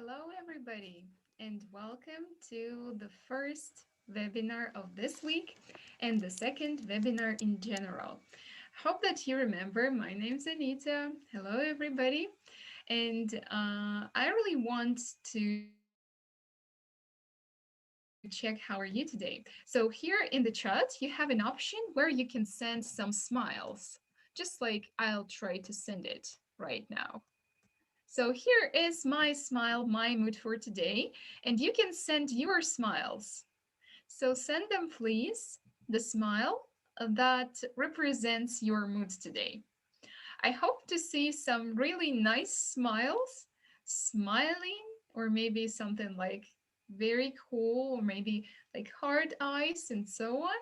Hello, everybody, and welcome to the first webinar of this week and the second webinar in general. Hope that you remember. My name's Anita. Hello, everybody. And I really want to check how are you today. So here in the chat, you have an option where you can send some smiles, just like I'll try to send it right now. So here is my smile, my mood for today, and you can send your smiles. So send them, please, the smile that represents your mood today. I hope to see some really nice smiles, smiling, or maybe something like very cool, or maybe like hard eyes and so on.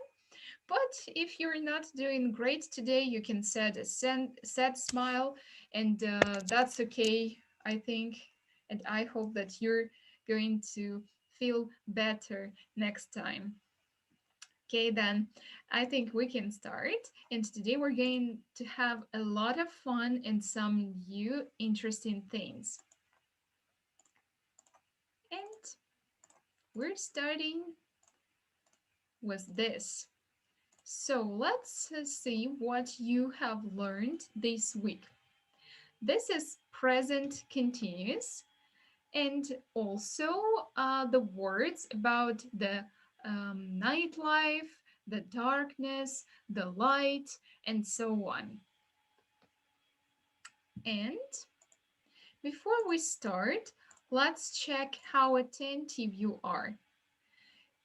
But if you're not doing great today, you can set a sad smile, and that's okay, I think. And I hope that you're going to feel better next time. Okay, then I think we can start. And today we're going to have a lot of fun and some new interesting things. And we're starting with this. So let's see what you have learned this week. This is present continuous and also the words about the nightlife, the darkness, the light, and so on. And before we start, let's check how attentive you are.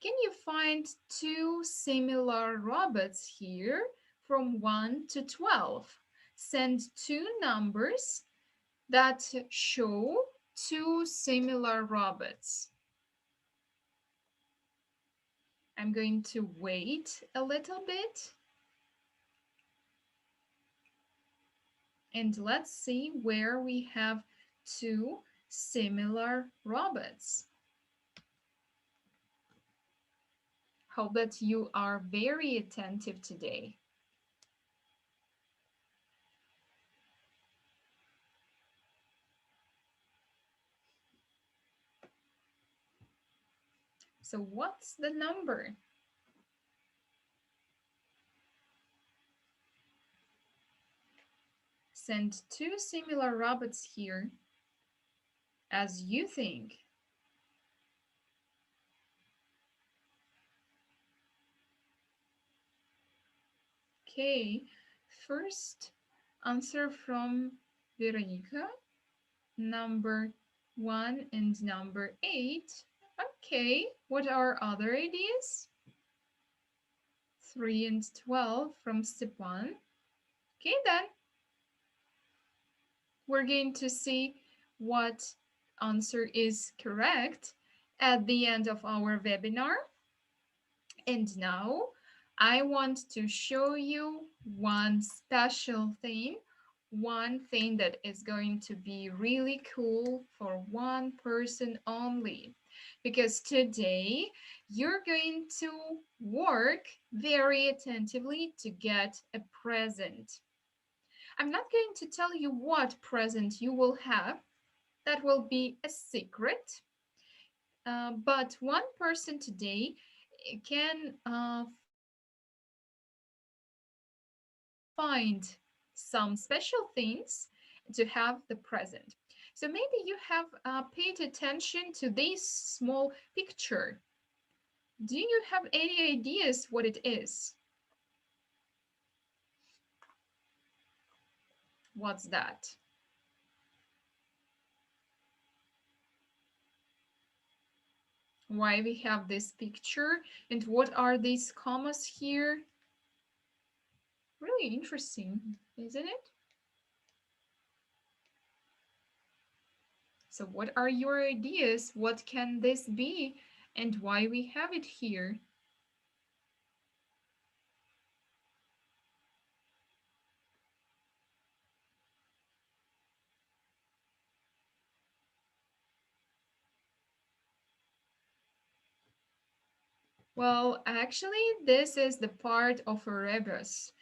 Can you find two similar robots here from 1 to 12? Send two numbers that show two similar robots. I'm going to wait a little bit and let's see where we have two similar robots. Hope that you are very attentive today. So what's the number? Send two similar robots here as you think. Okay, first answer from Veronica, number 1 and number 8. Okay, what are other ideas? 3 and 12 from Stepan. Okay, then we're going to see what answer is correct at the end of our webinar. And now I want to show you one special thing, one thing that is going to be really cool for one person only. Because today you're going to work very attentively to get a present. I'm not going to tell you what present you will have. That will be a secret. But one person today can find some special things to have the present. So maybe you have paid attention to this small picture. Do you have any ideas what it is? What's that? Why we have this picture and what are these commas here? Really interesting, isn't it? So what are your ideas? What can this be and why we have it here? Well, actually, this is the part of a rebus.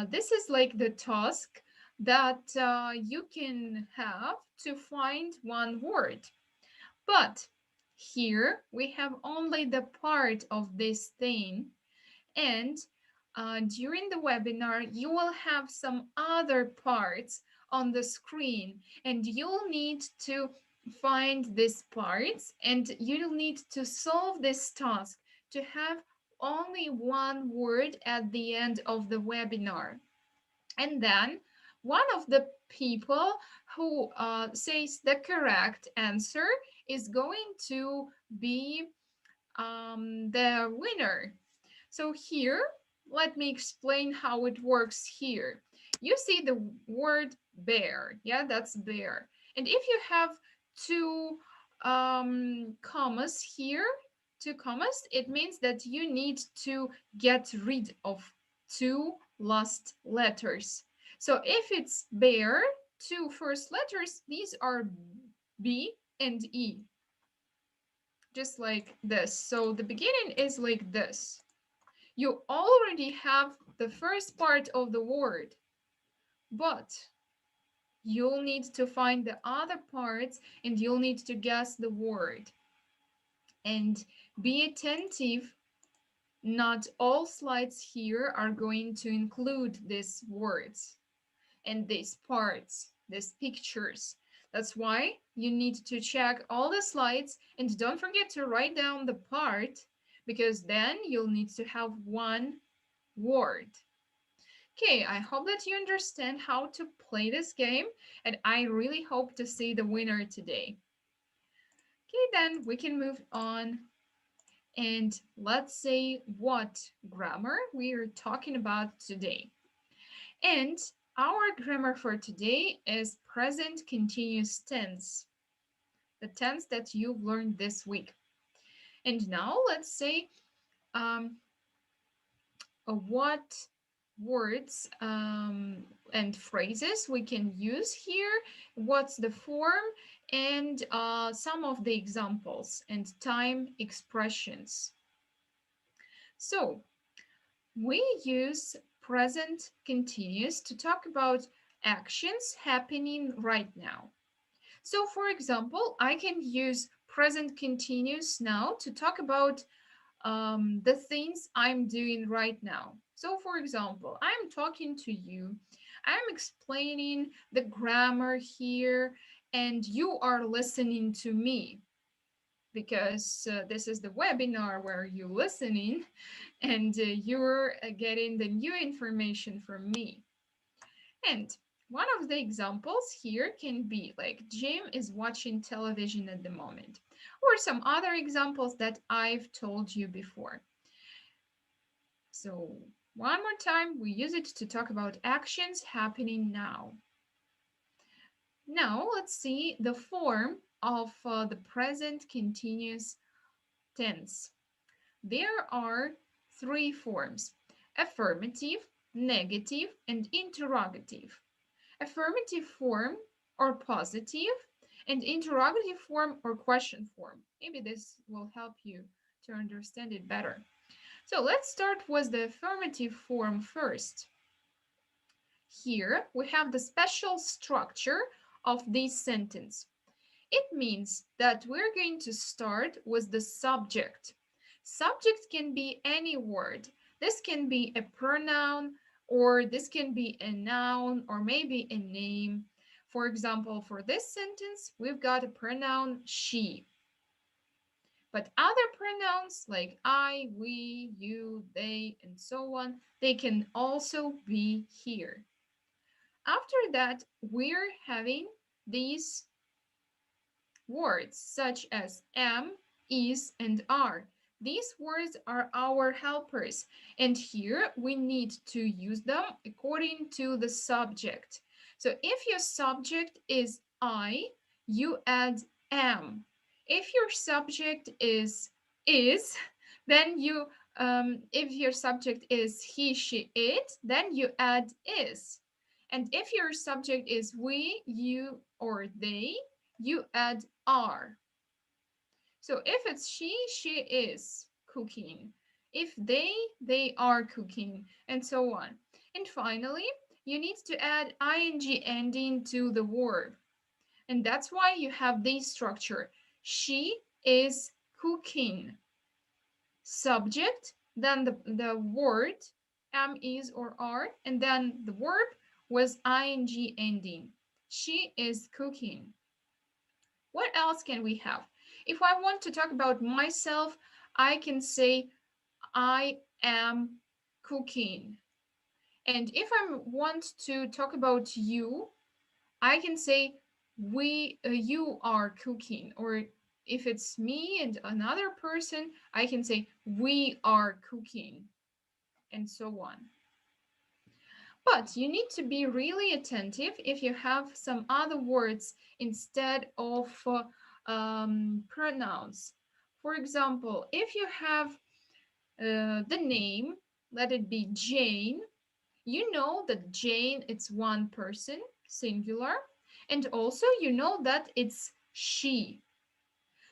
This is like the task that you can have to find one word. But here we have only the part of this thing, and during the webinar, you will have some other parts on the screen, and you'll need to find these parts, and you'll need to solve this task to have only one word at the end of the webinar. And then one of the people who says the correct answer is going to be the winner. So here, let me explain how it works here. You see the word bear. Yeah, that's bear. And if you have two commas here, two commas, it means that you need to get rid of two last letters. So if it's bear, two first letters, these are B and E, just like this. So the beginning is like this. You already have the first part of the word, but you'll need to find the other parts and you'll need to guess the word. And be attentive, not all slides here are going to include these words and these parts, these pictures. That's why you need to check all the slides and don't forget to write down the part, because then you'll need to have one word. Okay, I hope that you understand how to play this game, and I really hope to see the winner today. Okay, then we can move on, and let's say what grammar we are talking about today. And our grammar for today is present continuous tense, the tense that you've learned this week. And now let's say um, what words and phrases we can use here, what's the form, and some of the examples and time expressions. So we use present continuous to talk about actions happening right now. So for example, I can use present continuous now to talk about the things I'm doing right now. So, for example, I'm talking to you, I'm explaining the grammar here, and you are listening to me, because this is the webinar where you're listening and you're getting the new information from me. And one of the examples here can be like Jim is watching television at the moment, or some other examples that I've told you before. So one more time, we use it to talk about actions happening now. Now let's see the form of the present continuous tense. There are three forms: affirmative, negative, and interrogative. Affirmative form or positive, and interrogative form or question form. Maybe this will help you to understand it better. So let's start with the affirmative form first. Here we have the special structure of this sentence. It means that we're going to start with the subject. Subject can be any word. This can be a pronoun, or this can be a noun, or maybe a name. For example, for this sentence, we've got a pronoun she. But other pronouns like I, we, you, they, and so on, they can also be here. After that, we're having these words such as am, is, and are. These words are our helpers, and here we need to use them according to the subject. So if your subject is I, you add am. If your subject is, then you if your subject is he, she, it, then you add is. And if your subject is we, you, or they, you add are. So if it's she is cooking. If they are cooking, and so on. And finally, you need to add ing ending to the verb. And that's why you have this structure. She is cooking. Subject, then the word am, is, or are, and then the verb was ing ending. She is cooking. What else can we have? If I want to talk about myself, I can say I am cooking. And if I want to talk about you, I can say you are cooking. Or if it's me and another person, I can say we are cooking, and so on. But you need to be really attentive if you have some other words instead of pronouns. For example, if you have the name, let it be Jane, you know that Jane it's one person, singular, and also you know that it's she.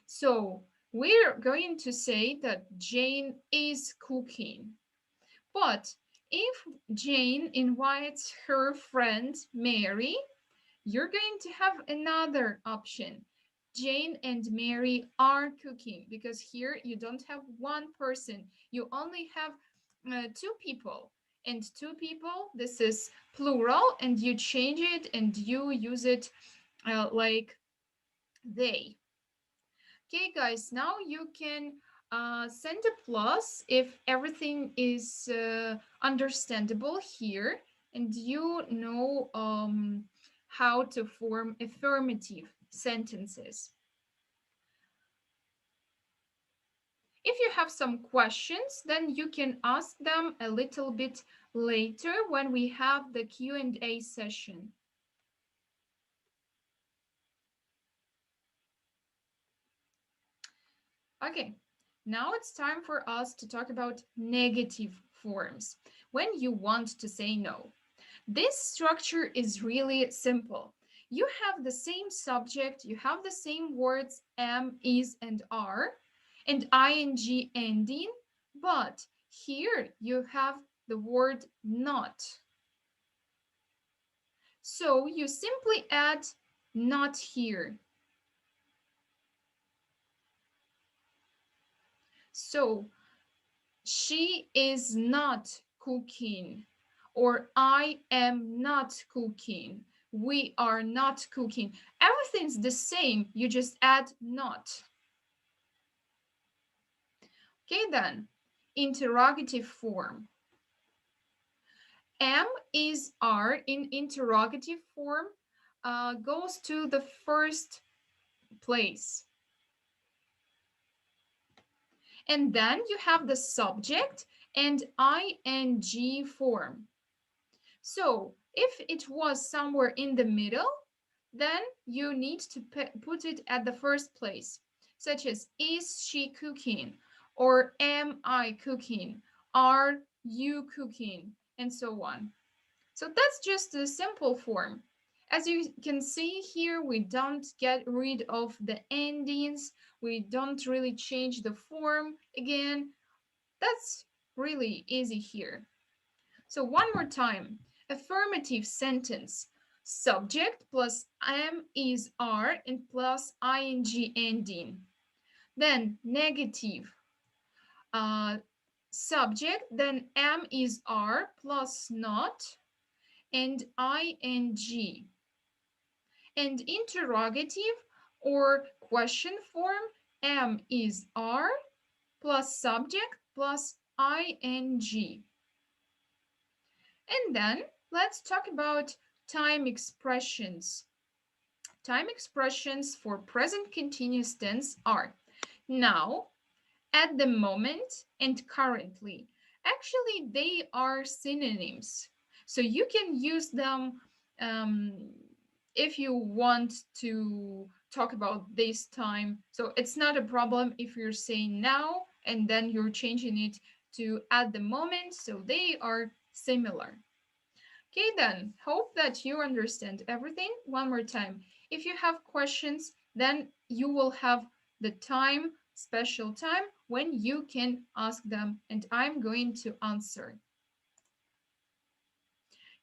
So we're going to say that Jane is cooking. But if Jane invites her friend Mary, you're going to have another option. Jane and Mary are cooking, because here you don't have one person, you only have two people. And two people, this is plural, and you change it and you use it like they. Okay, guys, now you can send a plus if everything is understandable here and you know how to form affirmative sentences. If you have some questions, then you can ask them a little bit later when we have the Q&A session. Okay, now it's time for us to talk about negative forms when you want to say no. This structure is really simple. You have the same subject, you have the same words am, is, and are, and ing ending, but here you have the word not. So you simply add not here. So she is not cooking, or I am not cooking, we are not cooking. Everything's the same, you just add not. Okay, then, interrogative form. Am, is, are in interrogative form goes to the first place. And then you have the subject and ing form. So if it was somewhere in the middle, then you need to put it at the first place, such as is she cooking, or am I cooking, are you cooking, and so on. So that's just a simple form. As you can see here, we don't get rid of the endings, we don't really change the form again. That's really easy here. So one more time, affirmative sentence. Subject plus am, is, are, and plus ing ending. Then negative. Subject, then am, is, are, plus not, and ing. And interrogative or question form, am, is, are, plus subject, plus ing. And then let's talk about time expressions. Time expressions for present continuous tense are now, at the moment, and currently. Actually, they are synonyms. So you can use them um, if you want to talk about this time. So it's not a problem if you're saying now and then you're changing it to at the moment. So they are similar. Okay, then, hope that you understand everything. One more time. If you have questions, then you will have the time, special time, when you can ask them, and I'm going to answer.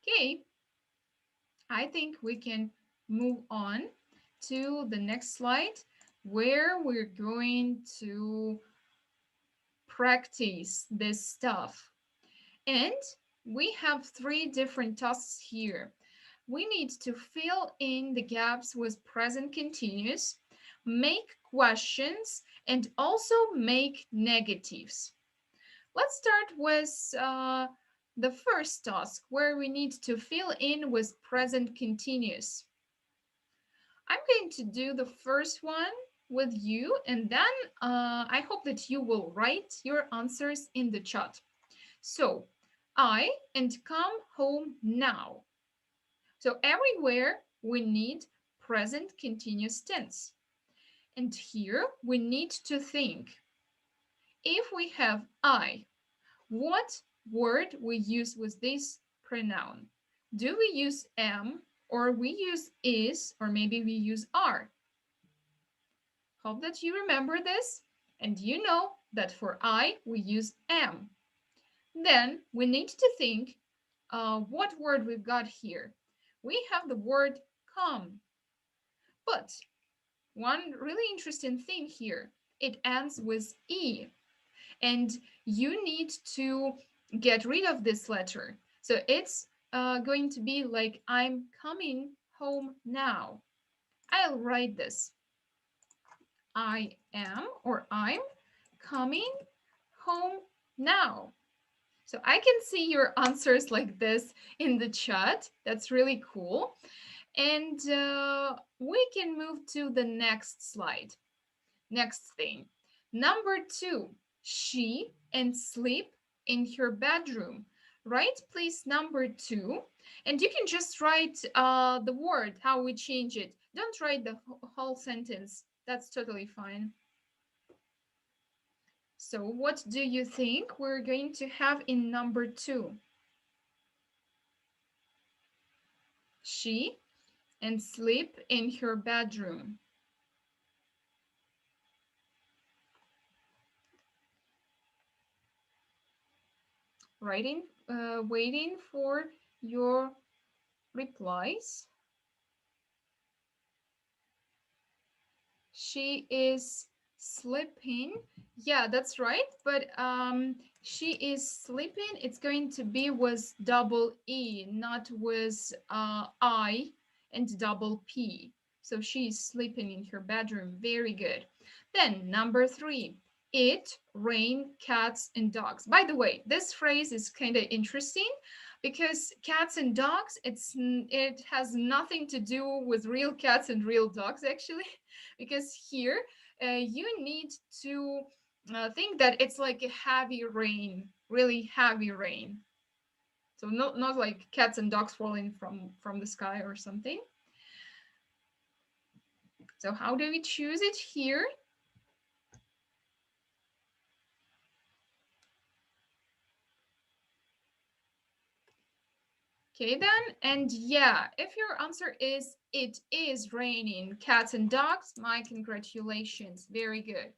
Okay, I think we can move on to the next slide. where we're going to practice this stuff. And we have three different tasks here. We need to fill in the gaps with present continuous, make questions, and also make negatives. Let's start with the first task where we need to fill in with present continuous. I'm going to do the first one with you, and then I hope that you will write your answers in the chat. So, I and come home now. So, everywhere we need present continuous tense. And here we need to think. If we have I, what word we use with this pronoun? Do we use am, or we use is, or maybe we use are? Hope that you remember this, and you know that for I we use am. Then we need to think what word we've got here. We have the word come, but one really interesting thing here, it ends with E, and you need to get rid of this letter. So it's going to be like I'm coming home now. I'll write this. I am or I'm coming home now. So I can see your answers like this in the chat. That's really cool. And we can move to the next slide. Next thing. Number 2, she and sleep in her bedroom. Write please number 2. And you can just write the word, how we change it. Don't write the whole sentence. That's totally fine. So what do you think we're going to have in number 2? She and sleep in her bedroom. Waiting for your replies. She is sleeping. Yeah, that's right. But she is sleeping. It's going to be with double E, not with I and double P. So she's sleeping in her bedroom. Very good. Then number 3, it, rain, cats, and dogs. By the way, this phrase is kind of interesting because cats and dogs, it has nothing to do with real cats and real dogs actually, because here you need to think that it's like a heavy rain, really heavy rain. So not like cats and dogs falling from the sky or something. So how do we choose it here? Okay then, and yeah, if your answer is it is raining cats and dogs, my congratulations. Very good.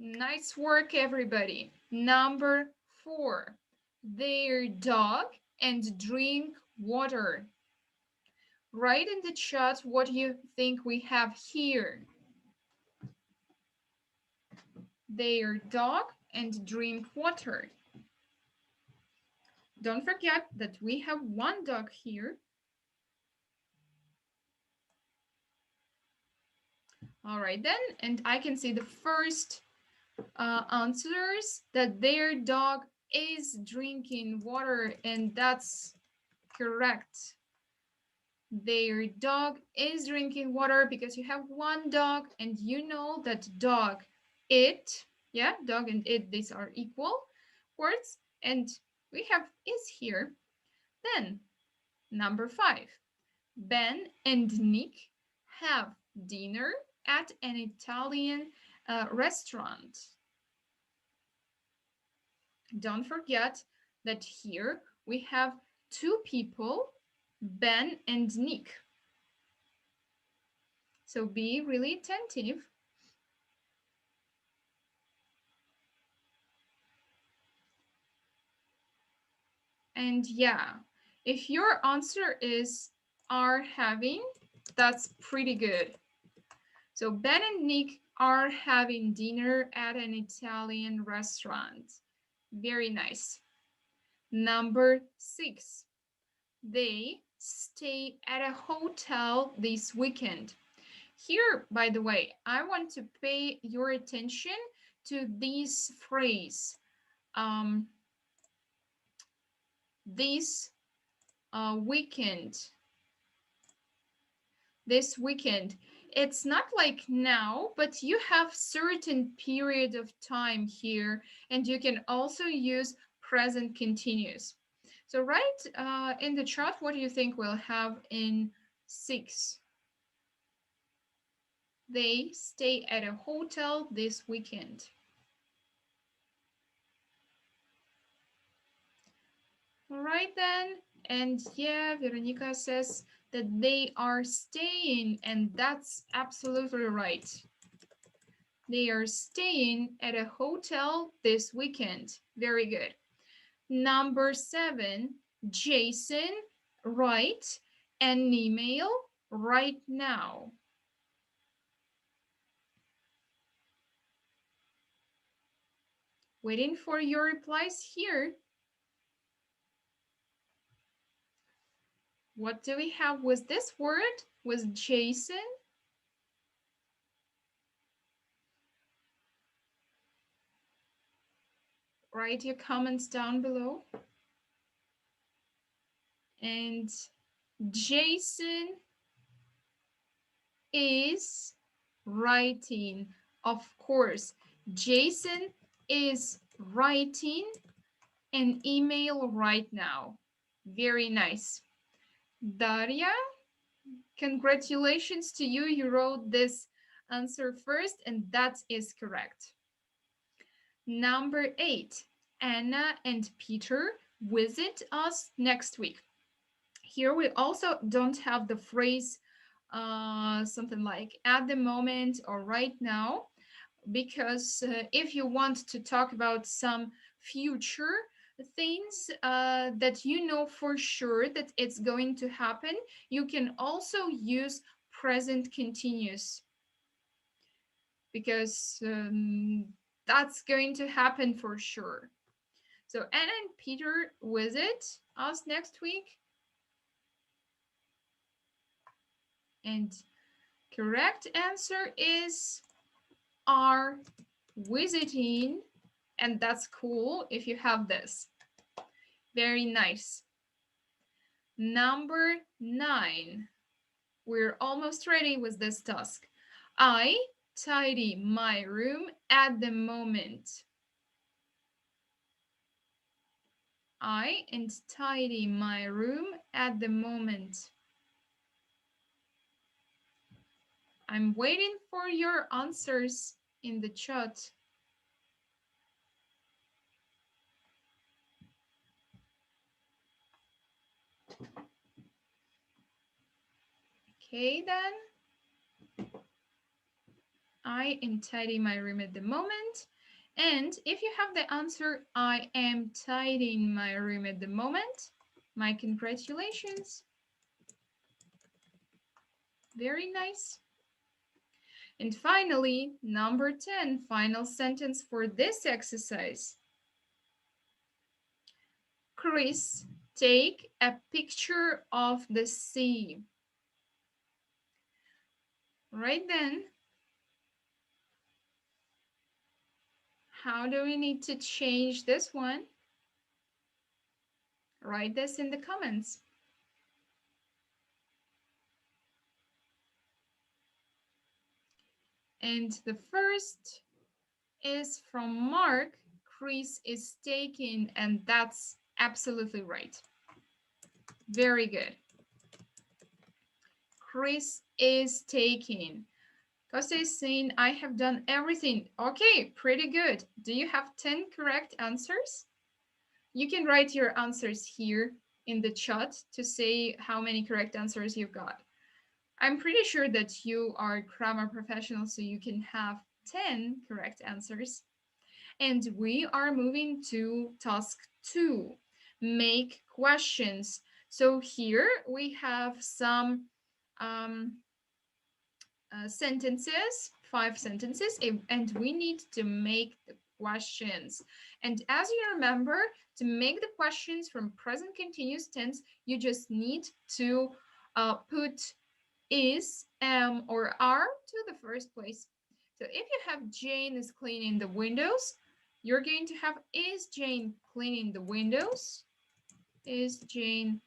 Nice work, everybody. Number 4, their dog and drink water. Write in the chat what you think we have here. Their dog and drink water. Don't forget that we have one dog here. All right then, and I can see the first answers that their dog is drinking water, and that's correct. Their dog is drinking water because you have one dog and you know that dog, it, yeah, dog and it, these are equal words, and we have is here. Then number 5, Ben and Nick have dinner at an Italian restaurant. Don't forget that here we have 2 people, Ben and Nick. So be really attentive. And yeah, if your answer is are having, That's pretty good. So Ben and Nick are having dinner at an Italian restaurant. Very nice. Number 6. They stay at a hotel this weekend. Here, by the way, I want to pay your attention to this phrase. Um, this weekend. This weekend. It's not like now, but you have certain period of time here, and you can also use present continuous. So write in the chat what do you think we'll have in 6. They stay at a hotel this weekend. All right then. And yeah, Veronica says that they are staying, and that's absolutely right. They are staying at a hotel this weekend. Very good. Number 7, Jason, write an email right now. Waiting for your replies here. What do we have with this word? With Jason? Write your comments down below. And Jason is writing. Of course, Jason is writing an email right now. Very nice. Daria, congratulations to you. You wrote this answer first, and that is correct. Number 8, Anna and Peter visit us next week. Here we also don't have the phrase something like at the moment or right now, because if you want to talk about some future things that you know for sure that it's going to happen, you can also use present continuous, because that's going to happen for sure. So Anna and Peter visit us next week. And correct answer is are visiting, and that's cool if you have this. Very nice. Number 9. We're almost ready with this task. I tidy my room at the moment. I and tidy my room at the moment. I'm waiting for your answers in the chat. Okay, then. I am tidying my room at the moment. And if you have the answer, I am tidying my room at the moment, my congratulations. Very nice. And finally, number 10, final sentence for this exercise. Chris, take a picture of the sea. Right then, how do we need to change this one? Write this in the comments. And the first is from Mark. Chris is taking, and that's absolutely right. Very good. Chris is taking. Costa is saying, I have done everything. Okay, pretty good. Do you have 10 correct answers? You can write your answers here in the chat to say how many correct answers you've got. I'm pretty sure that you are grammar professionals, so you can have 10 correct answers. And we are moving to task 2, make questions. So here we have some um, sentences, 5 sentences, and we need to make the questions. And as you remember, to make the questions from present continuous tense, you just need to put is, am, or are to the first place. So if you have Jane is cleaning the windows, you're going to have is Jane cleaning the windows? Is Jane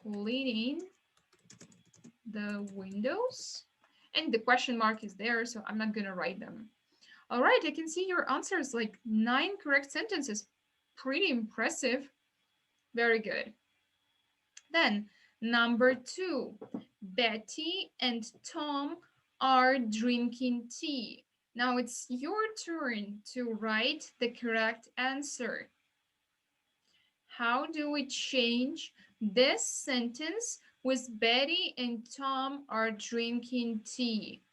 cleaning the windows? And the question mark is there, so I'm not going to write them. All right, I can see your answers, like 9 correct sentences. Pretty impressive. Very good. Then, number 2, Betty and Tom are drinking tea. Now it's your turn to write the correct answer. How do we change this sentence with Betty and Tom are drinking tea?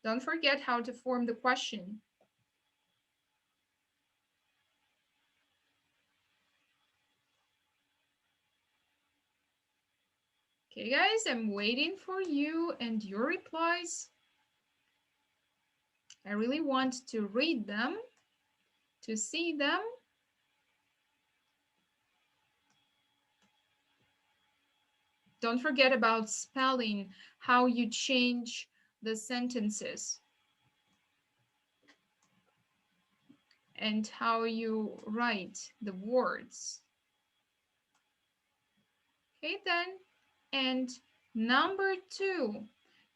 Don't forget how to form the question. Okay, guys, I'm waiting for you and your replies. I really want to read them, to see them. Don't forget about spelling, how you change the sentences, and how you write the words. Okay, then. And number 2,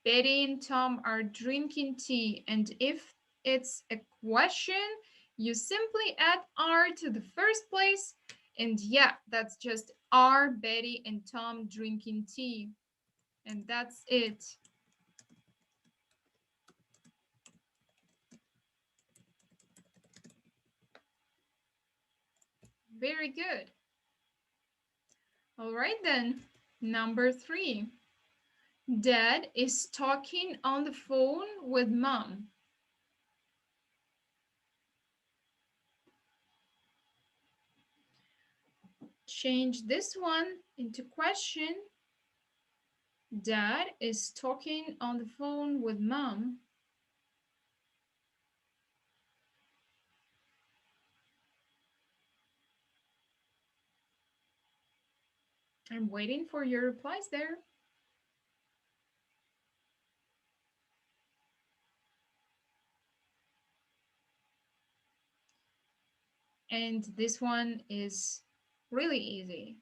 Betty and Tom are drinking tea. And if it's a question, you simply add are to the first place. And yeah, that's just are Betty and Tom drinking tea. And that's it. Very good. All right then. Number 3. Dad is talking on the phone with mom. Change this one into question. Dad is talking on the phone with mom. I'm waiting for your replies there. And this one is really easy.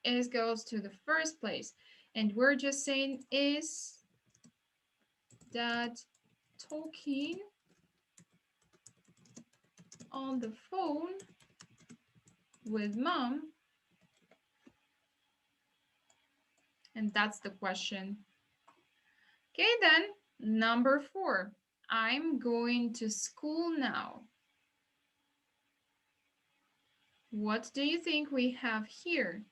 Is goes to the first place. And we're just saying is dad talking on the phone with mom? And that's the question. Okay, then, number 4. I'm going to school now. What do you think we have here?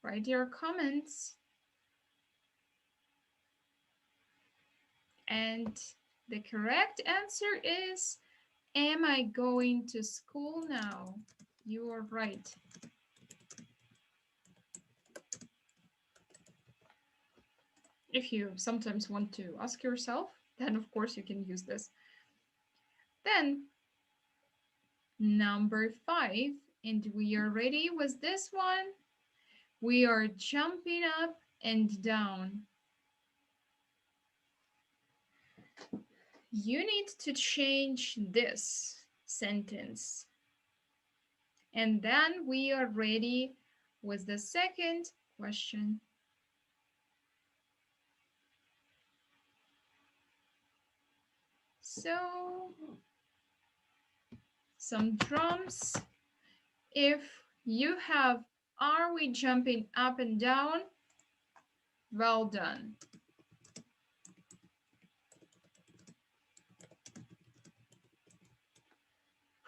Write your comments. And the correct answer is, am I going to school now? You are right. If you sometimes want to ask yourself, then of course you can use this. Then, number 5, and we are ready with this one. We are jumping up and down. You need to change this sentence. And then we are ready with the second question. So, some drums. If you have are we jumping up and down? Well done.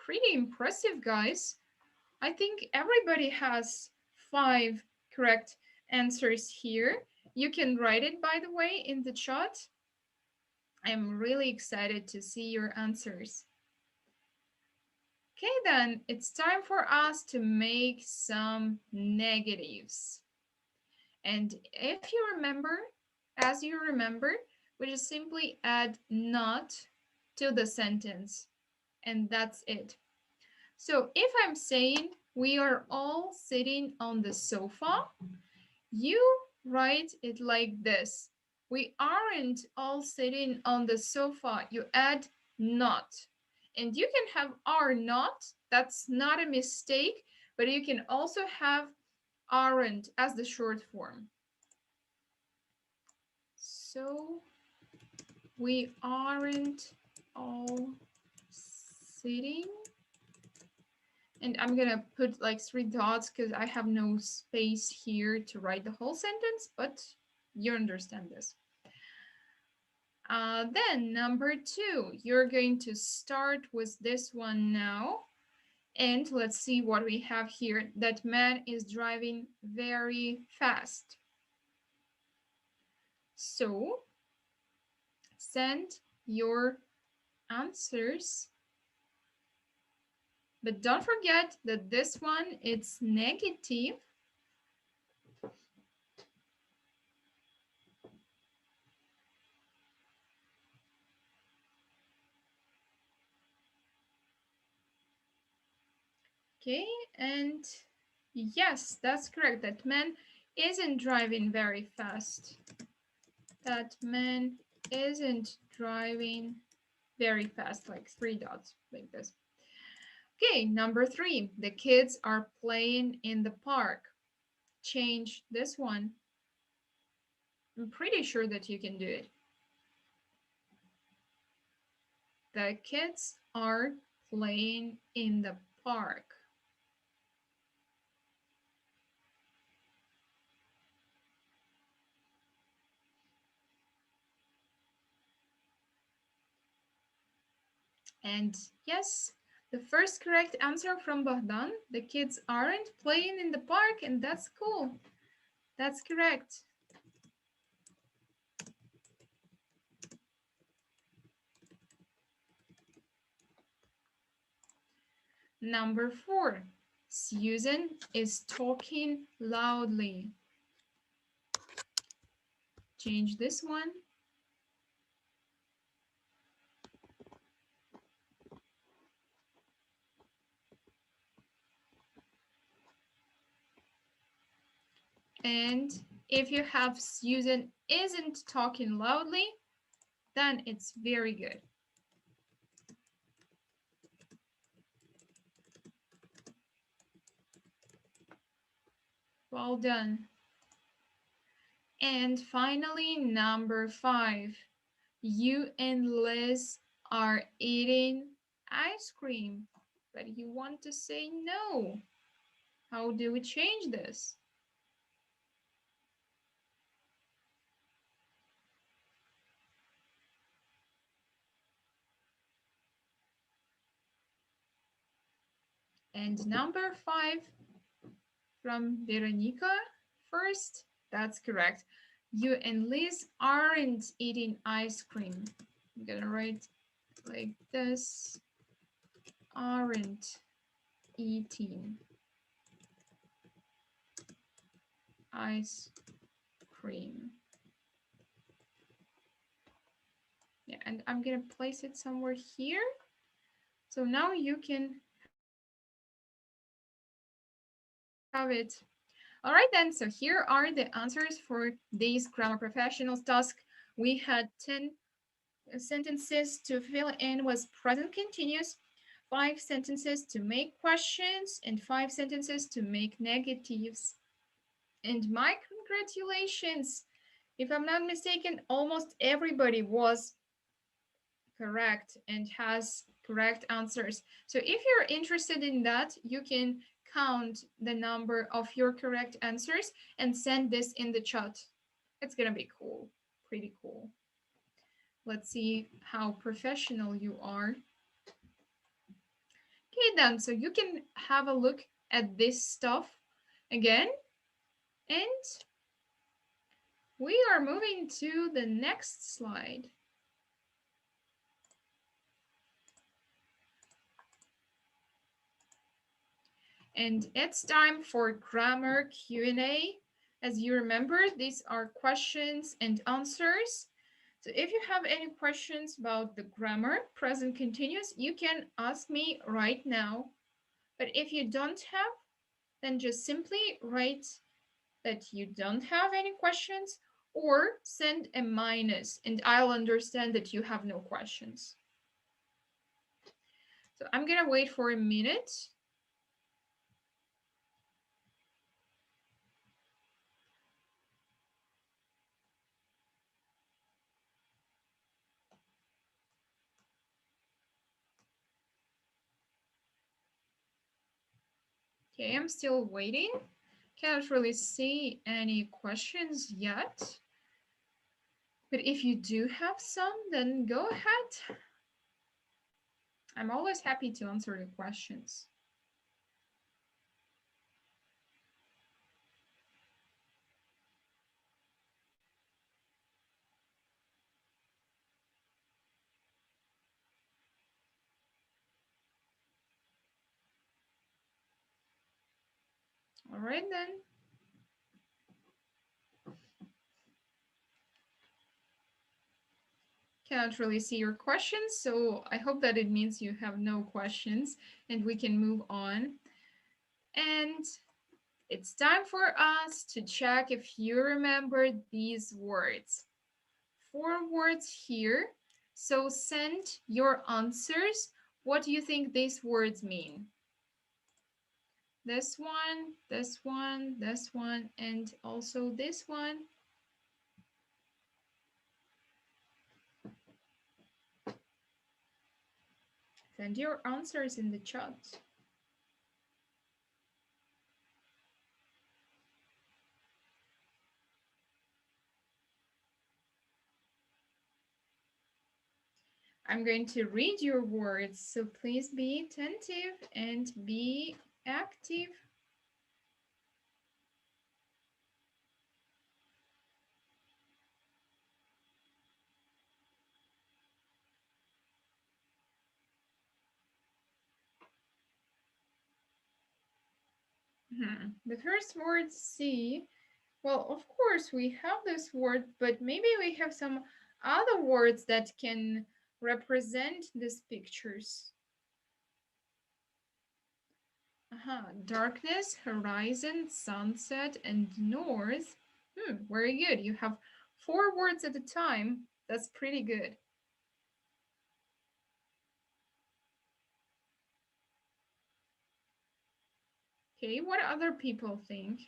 Pretty impressive, guys. I think everybody has 5 correct answers here. You can write it, by the way, in the chat. I'm really excited to see your answers. Okay, then it's time for us to make some negatives. And if you remember, as you remember, we just simply add not to the sentence, and that's it. So if I'm saying we are all sitting on the sofa, you write it like this. We aren't all sitting on the sofa. You add not. And you can have are not. That's not a mistake, but you can also have aren't as the short form. So we aren't all sitting. And I'm gonna put like 3 dots because I have no space here to write the whole sentence, but you understand this. Then number 2, you're going to start with this one now. And let's see what we have here. That man is driving very fast. So send your answers. But don't forget that this one, it's negative. Okay, and yes, that's correct. That man isn't driving very fast. That man isn't driving very fast, like 3 dots, like this. Okay, number 3, the kids are playing in the park. Change this one. I'm pretty sure that you can do it. The kids are playing in the park. And yes, the first correct answer from Bahdan, the kids aren't playing in the park, and that's cool. That's correct. Number 4, Susan is talking loudly. Change this one. And if you have Susan isn't talking loudly, then it's very good. Well done. And finally, number 5, you and Liz are eating ice cream, but you want to say no. How do we change this? And number 5 from Veronica first. That's correct. You and Liz aren't eating ice cream. I'm gonna write like this. Aren't eating ice cream. Yeah, and I'm gonna place it somewhere here. So now you can have it. All right then, so here are the answers for this grammar professionals task. We had 10 sentences to fill in was present continuous, 5 sentences to make questions, and 5 sentences to make negatives. And my congratulations! If I'm not mistaken, almost everybody was correct and has correct answers. So if you're interested in that, you can count the number of your correct answers and send this in the chat. It's gonna be cool, pretty cool. Let's see how professional you are. Okay, then, so you can have a look at this stuff again. And we are moving to the next slide. And it's time for grammar Q&A. As you remember, these are questions and answers. So if you have any questions about the grammar, present continuous, you can ask me right now. But if you don't have, then just simply write that you don't have any questions or send a minus and I'll understand that you have no questions. So I'm gonna wait for a minute. Okay, I'm still waiting. Can't really see any questions yet. But if you do have some, then go ahead. I'm always happy to answer the questions. All right then. Can't really see your questions, so I hope that it means you have no questions and we can move on. And it's time for us to check if you remember these words. 4 words here. So send your answers. What do you think these words mean? This one, this one, this one, and also this one. Send your answers in the chat. I'm going to read your words, so please be attentive and be active. The first word, see. Well, of course, we have this word, but maybe we have some other words that can represent these pictures. Darkness, horizon, sunset, and north. Very good. You have 4 words at a time. That's pretty good. Okay, what other people think?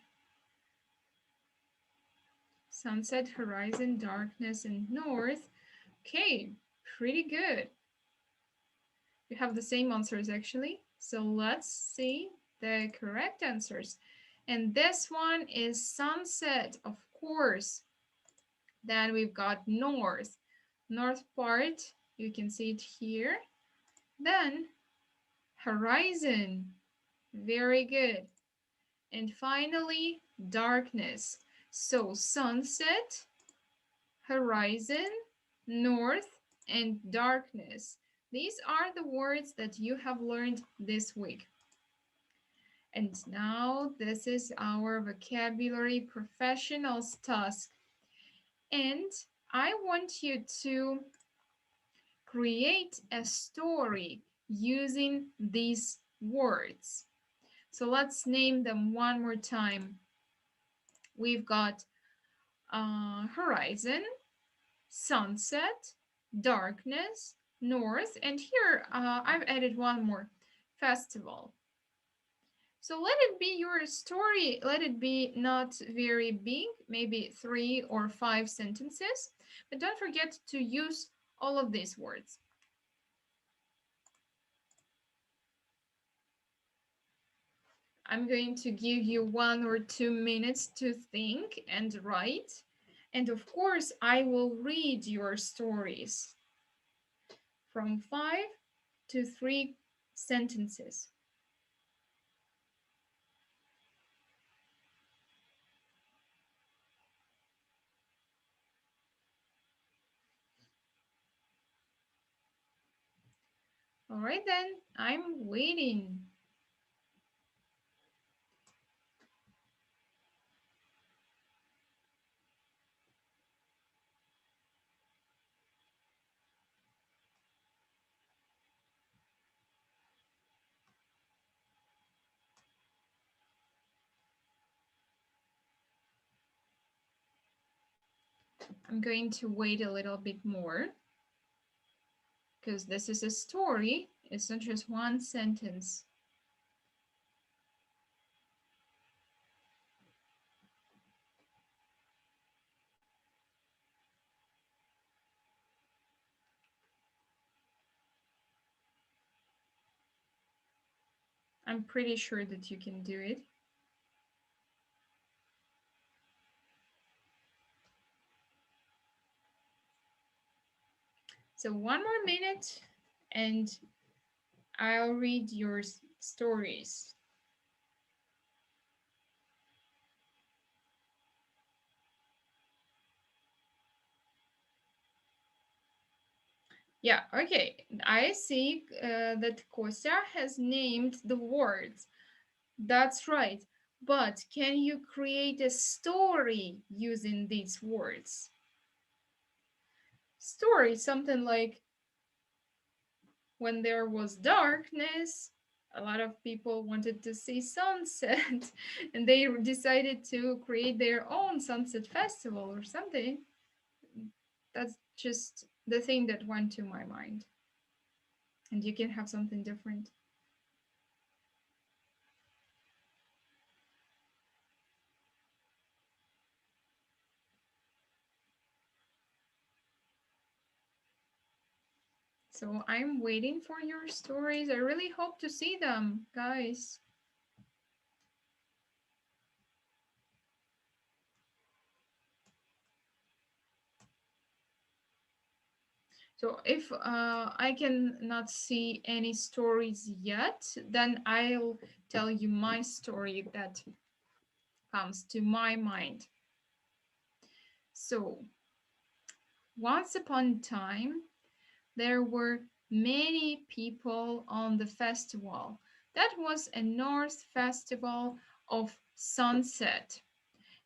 Sunset, horizon, darkness, and north. Okay, pretty good. You have the same answers actually. So let's see the correct answers. And this one is sunset, of course. Then we've got north. North part, you can see it here. Then horizon. Very good. And finally, darkness. So sunset, horizon, north, and darkness. These are the words that you have learned this week. And now this is our vocabulary professionals task. And I want you to create a story using these words. So let's name them one more time. We've got horizon, sunset, darkness, north, and here I've added one more, festival. So let it be your story. Let it be not very big, maybe 3 or 5 sentences, but don't forget to use all of these words. I'm going to give you 1 or 2 minutes to think and write. And of course, I will read your stories from 5 to 3 sentences. All right, then, I'm waiting. I'm going to wait a little bit more because this is a story. It's not just one sentence. I'm pretty sure that you can do it. So one more minute and I'll read your stories. Yeah, okay. I see that Kostya has named the words. That's right. But can you create a story using these words? Story, something like when there was darkness, a lot of people wanted to see sunset and they decided to create their own sunset festival or something. That's just the thing that went to my mind. And you can have something different. So I'm waiting for your stories. I really hope to see them, guys. So if I can not see any stories yet, then I'll tell you my story that comes to my mind. So once upon a time, there were many people on the festival. That was a North festival of sunset.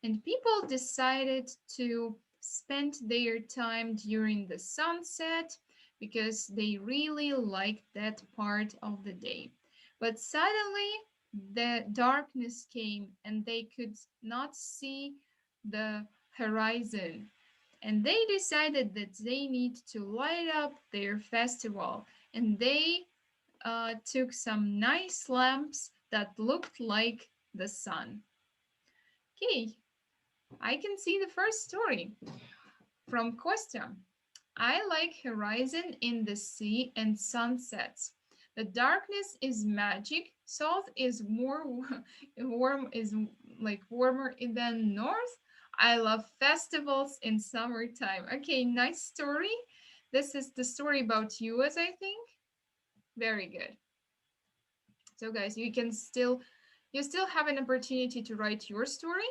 And people decided to spend their time during the sunset because they really liked that part of the day. But suddenly, the darkness came and they could not see the horizon. And they decided that they need to light up their festival. And they took some nice lamps that looked like the sun. Okay, I can see the first story from Kostya. I like horizon in the sea and sunsets. The darkness is magic. South is more warm is like warmer than north. I love festivals in summertime. Okay, nice story. This is the story about US, I think. Very good. So guys, you still have an opportunity to write your story.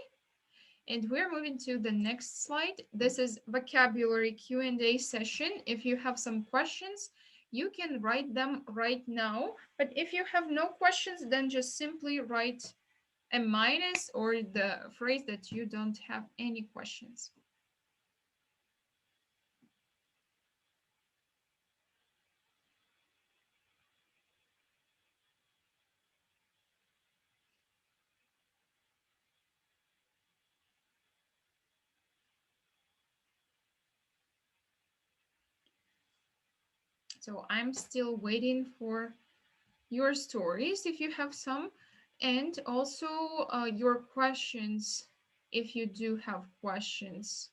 And we're moving to the next slide. This is vocabulary Q&A session. If you have some questions, you can write them right now. But if you have no questions, then just simply write a minus or the phrase that you don't have any questions. So I'm still waiting for your stories if you have some, and also your questions if you do have questions.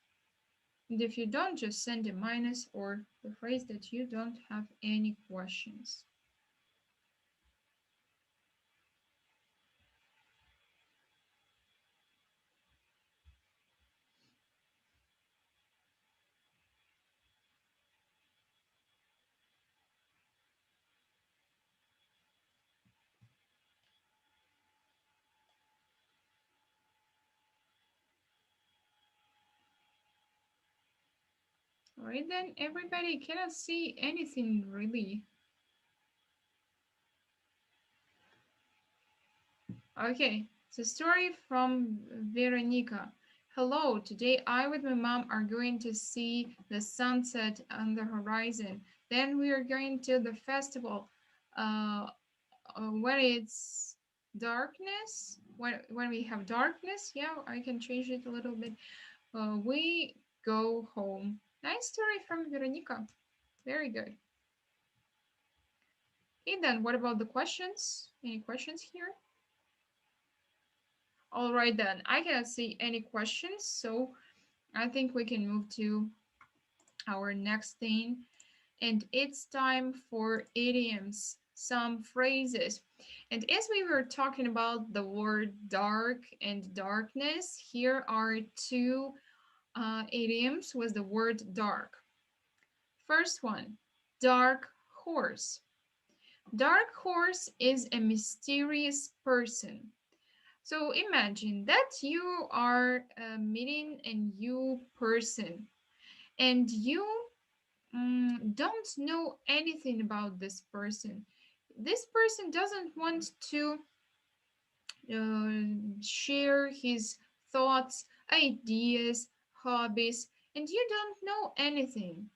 And if you don't, just send a minus or the phrase that you don't have any questions. All right, then everybody cannot see anything really. Okay, the story from Veronica. Hello, today I with my mom are going to see the sunset on the horizon. Then we are going to the festival. Uh, when it's darkness, when we have darkness, yeah, I can change it a little bit. We go home. Nice story from Veronica. Very good. Okay, then what about the questions? Any questions here? All right, then. I cannot see any questions, so I think we can move to our next thing. And it's time for idioms, some phrases. And as we were talking about the word dark and darkness, here are two idioms with the word dark. First one, dark horse. Dark horse is a mysterious person. So imagine that you are meeting a new person and you don't know anything about this person. This person doesn't want to share his thoughts, ideas, hobbies, and you don't know anything.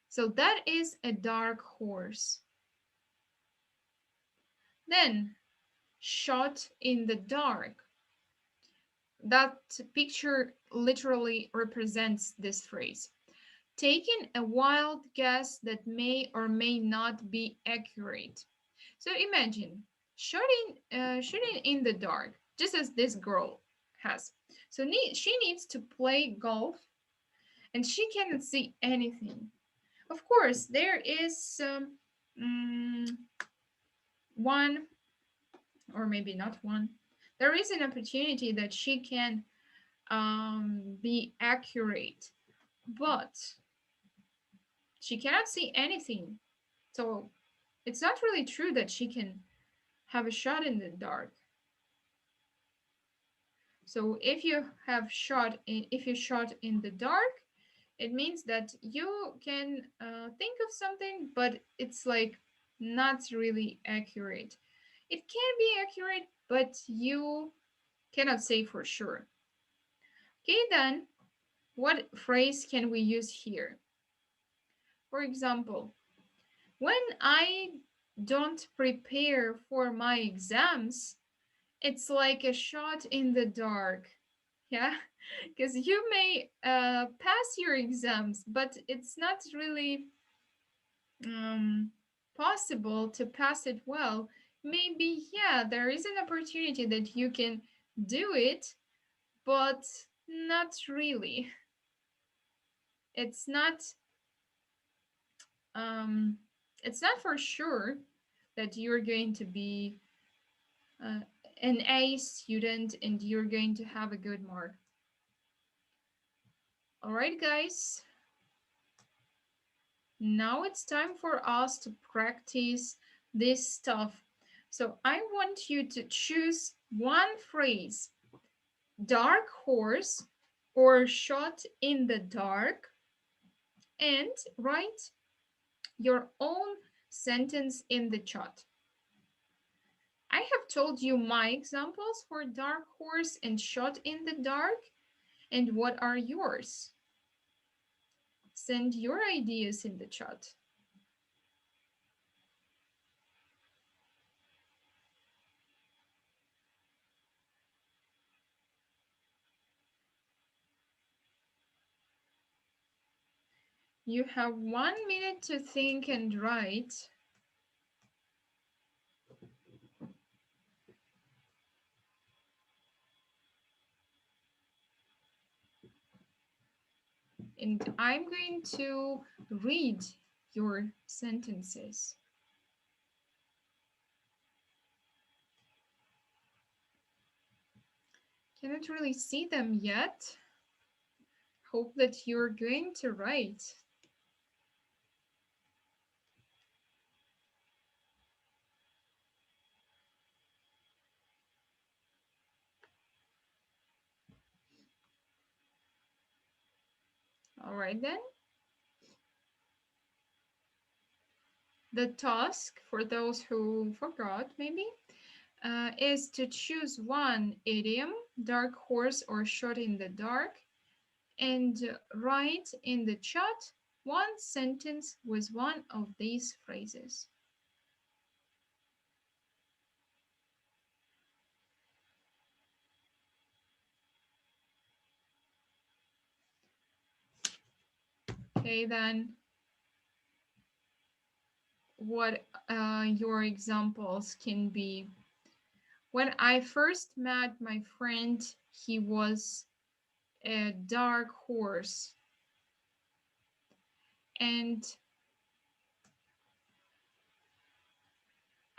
So that is a dark horse. Then, shot in the dark. That picture literally represents this phrase. Taking a wild guess that may or may not be accurate. So imagine shooting in the dark, just as this girl has. So she needs to play golf, and she cannot see anything. Of course, there is mm, one, or maybe not one. There is an opportunity that she can be accurate, but she cannot see anything. So it's not really true that she can have a shot in the dark. So if you shot in the dark, it means that you can think of something, but it's like not really accurate. It can be accurate, but you cannot say for sure. Okay, then what phrase can we use here? For example, when I don't prepare for my exams, it's like a shot in the dark. Yeah, because you may pass your exams, but it's not really um, possible to pass it well. Maybe, yeah, there is an opportunity that you can do it, but not really. It's not um, it's not for sure that you're going to be uh, an A student and you're going to have a good mark. All right, guys. Now it's time for us to practice this stuff. So I want you to choose one phrase, dark horse or shot in the dark, and write your own sentence in the chat. I have told you my examples for dark horse and shot in the dark, and what are yours? Send your ideas in the chat. You have 1 minute to think and write. And I'm going to read your sentences. Cannot really see them yet. Hope that you're going to write. All right then. The task, for those who forgot maybe, is to choose one idiom, dark horse or shot in the dark, and write in the chat one sentence with one of these phrases. Okay, then what your examples can be. When I first met my friend, he was a dark horse. And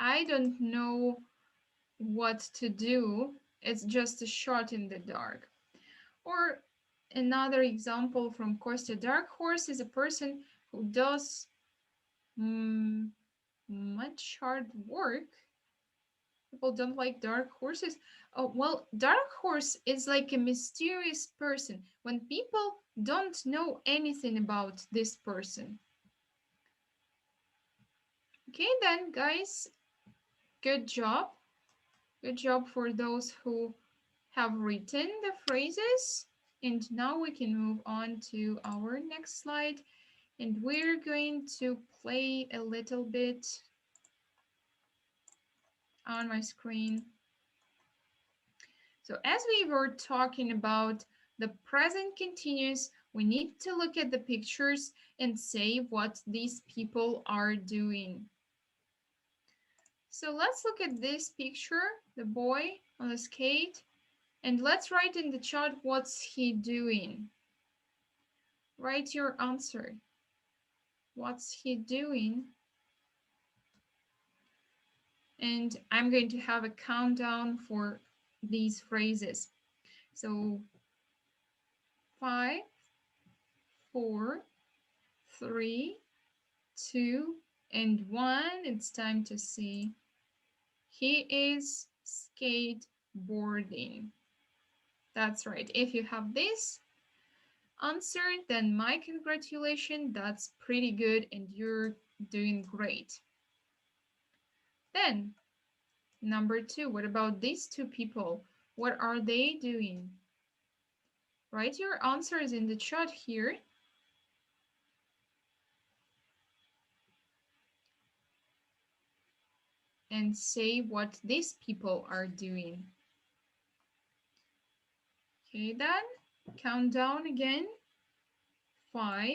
I don't know what to do. It's just a shot in the dark. Or another example from Kostya, dark horse is a person who does much hard work. People don't like dark horses. Oh, well, dark horse is like a mysterious person when people don't know anything about this person. Okay, then, guys, good job. Good job for those who have written the phrases. And now we can move on to our next slide. And we're going to play a little bit on my screen. So as we were talking about the present continuous, we need to look at the pictures and say what these people are doing. So let's look at this picture, the boy on the skate, and let's write in the chat what's he doing. Write your answer. What's he doing? And I'm going to have a countdown for these phrases. So 5, 4, 3, 2, and 1. It's time to see. He is skateboarding. That's right. If you have this answer, then my congratulations. That's pretty good and you're doing great. Then, number 2, what about these two people? What are they doing? Write your answers in the chat here. And say what these people are doing. Okay, then count down again. 5,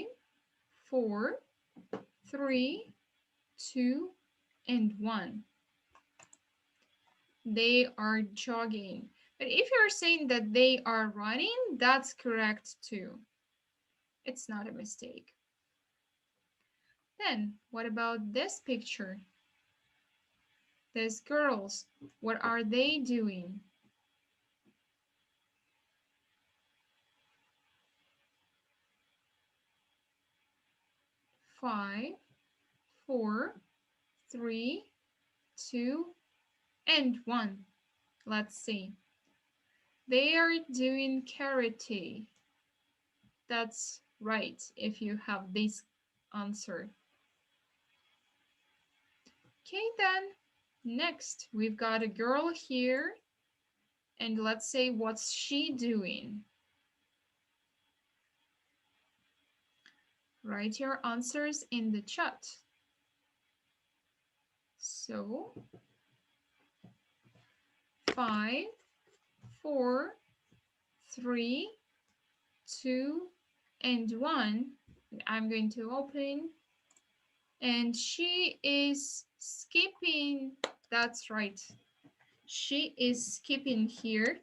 4, 3, 2, and 1. They are jogging. But if you're saying that they are running, that's correct too. It's not a mistake. Then, what about this picture? These girls, what are they doing? 5, 4, 3, 2, and 1. Let's see. They are doing karate. That's right, if you have this answer. Okay, then, next, we've got a girl here. And let's say, what's she doing? Write your answers in the chat. So, 5, 4, 3, 2, and 1. I'm going to open. And she is skipping. That's right. She is skipping here.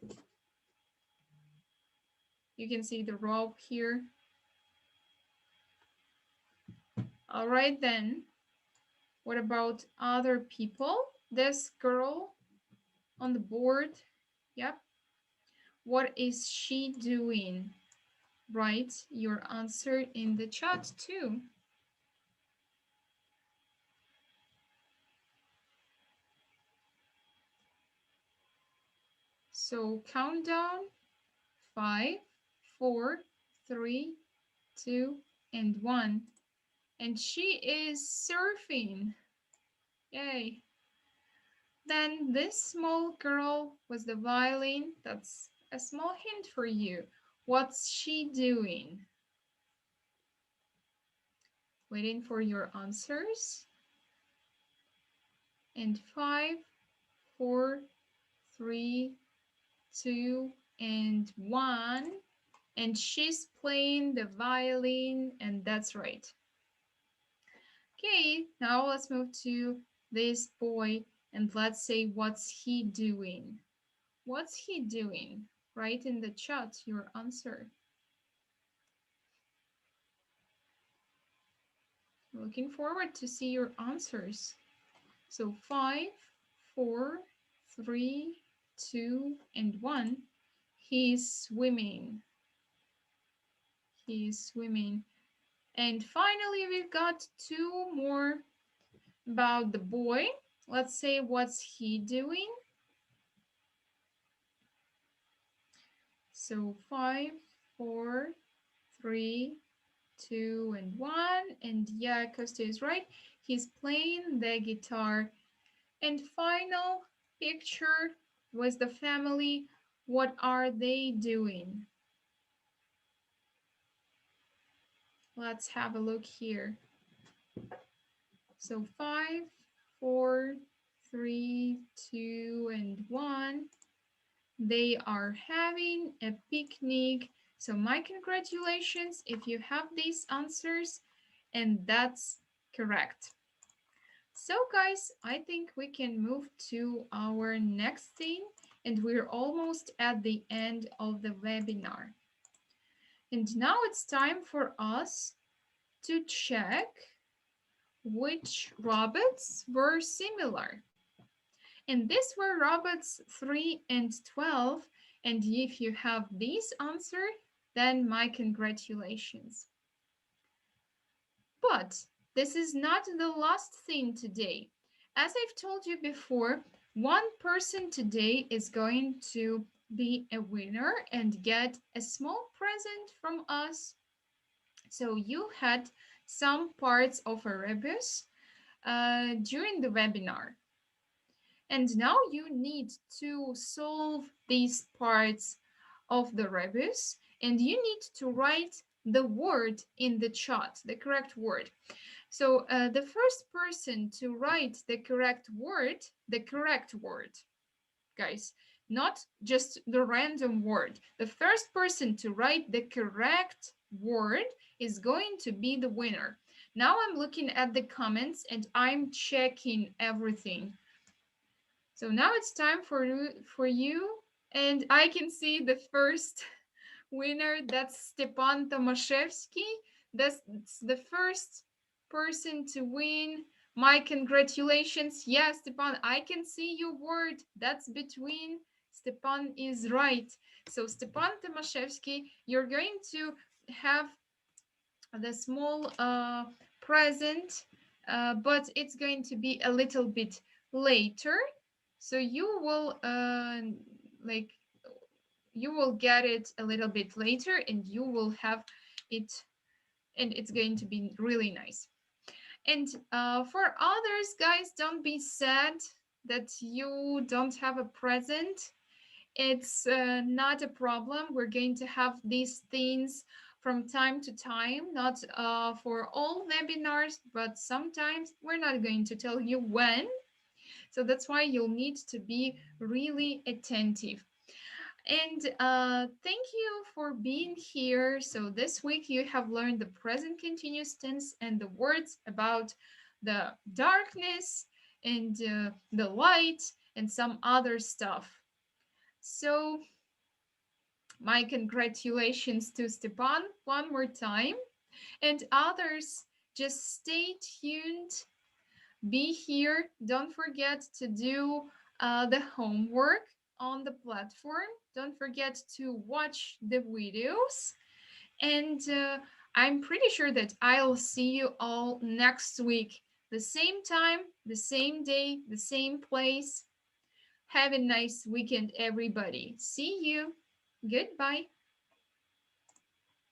You can see the rope here. All right, then. What about other people? This girl on the board. Yep. What is she doing? Write your answer in the chat too. So countdown. 5, 4, 3, 2, and 1. And she is surfing. Yay. Then this small girl with the violin, that's a small hint for you. What's she doing? Waiting for your answers. And 5, 4, 3, 2, and 1. and she's playing the violin, and that's right. Okay, now let's move to this boy and let's say what's he doing. What's he doing? Write in the chat your answer. Looking forward to see your answers. So 5, 4, 3, 2, and 1. He's swimming. He's swimming. And finally, we've got 2 more about the boy. Let's say what's he doing. So 5, 4, 3, 2, and 1. And yeah, Costa is right. He's playing the guitar. And final picture was the family. What are they doing? Let's have a look here. So 5, 4, 3, 2, and 1. They are having a picnic. So my congratulations if you have these answers, and that's correct. So guys, I think we can move to our next thing, and we're almost at the end of the webinar. And now it's time for us to check which robots were similar. And these were robots 3 and 12. And if you have this answer, then my congratulations. But this is not the last thing today. As I've told you before, one person today is going to be a winner and get a small present from us. So you had some parts of a rebus during the webinar. And now you need to solve these parts of the rebus, and you need to write the word in the chat, the correct word. So the first person to write the correct word, guys, not just the random word. The first person to write the correct word is going to be the winner. Now I'm looking at the comments and I'm checking everything. So now it's time for you, and I can see the first winner. That's Stepan Tomaszewski. That's the first person to win. My congratulations. Yes, Stepan, I can see your word. That's between. Stepan is right. So Stepan Tomaszewski, you're going to have the small present, but it's going to be a little bit later. So you will like you will get it a little bit later, and you will have it, and it's going to be really nice. And for others, guys, don't be sad that you don't have a present. It's not a problem. We're going to have these things from time to time, not for all webinars, but sometimes we're not going to tell you when. So that's why you'll need to be really attentive. And thank you for being here. So this week you have learned the present continuous tense and the words about the darkness and the light and some other stuff. So my congratulations to Stepan one more time. And others, just stay tuned. Be here. Don't forget to do the homework on the platform. Don't forget to watch the videos. And I'm pretty sure that I'll see you all next week. The same time, the same day, the same place. Have a nice weekend, everybody. See you. Goodbye.